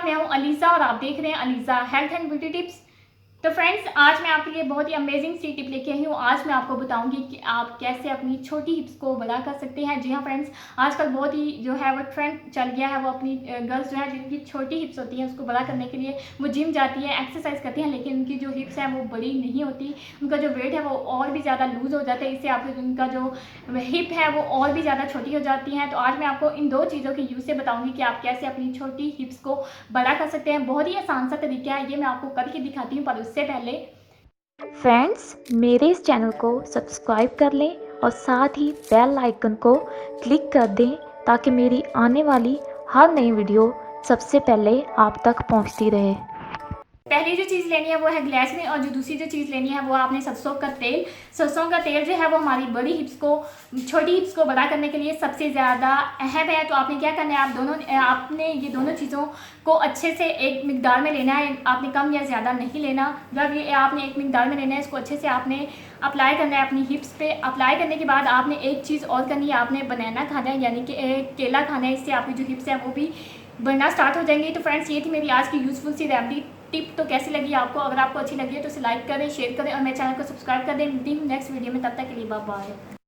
मैं हूं अलीज़ा और आप देख रहे हैं Aliza health and beauty tips. तो फ्रेंड्स, आज मैं आपके लिए बहुत ही अमेजिंग सी टिप लेके आई हूँ। आज मैं आपको बताऊंगी कि आप कैसे अपनी छोटी हिप्स को बड़ा कर सकते हैं। जी हाँ फ्रेंड्स, आजकल बहुत ही जो है वो ट्रेंड चल गया है। वो अपनी गर्ल्स जो है जिनकी छोटी हिप्स होती हैं उसको बड़ा करने के लिए वो जिम जाती है, एक्सरसाइज करती हैं, लेकिन उनकी जो हिप्स है वो बड़ी नहीं होती। उनका जो वेट है वो और भी ज़्यादा लूज़ हो जाता है। इससे आपको उनका जो हिप है वो और भी ज़्यादा छोटी हो जाती हैं। तो आज मैं आपको इन दो चीज़ों के यूज़ से बताऊंगी कि आप कैसे अपनी छोटी हिप्स को बड़ा कर सकते हैं। बहुत ही आसान सा तरीका है, ये मैं आपको करके दिखाती हूँ। पर उससे पहले फ्रेंड्स, मेरे इस चैनल को सब्सक्राइब कर लें और साथ ही बेल आइकन को क्लिक कर दें ताकि मेरी आने वाली हर नई वीडियो सबसे पहले आप तक पहुंचती रहे। पहली जो चीज़ लेनी है वो है ग्लिसरीन, और जो दूसरी जो चीज़ लेनी है वो आपने सरसों का तेल। सरसों का तेल जो है वो हमारी बड़ी हिप्स को, छोटी हिप्स को बड़ा करने के लिए सबसे ज़्यादा अहम है। तो आपने क्या करना है, आपने ये दोनों चीज़ों को अच्छे से एक मिकदार में लेना है। आपने कम या ज़्यादा नहीं लेना। जब ये आपने एक मिकदार में लेना है, इसको अच्छे से आपने अप्लाई करना है अपनी हिप्स पे। अप्लाई करने के बाद आपने एक चीज़ और करनी है, आपने बनाना खाना है, यानी कि केला खाना है। इससे आपकी जो हिप्स है वो भी बढ़ना स्टार्ट हो जाएंगी। तो फ्रेंड्स, ये थी मेरी आज की यूज़फुल सी रेमेडी टिप। तो कैसी लगी आपको? अगर आपको अच्छी लगी है तो इसे लाइक करें, शेयर करें और मेरे चैनल को सब्सक्राइब कर दें। मिलती हूँ नेक्स्ट वीडियो में, तब तक के लिए बाय बाय।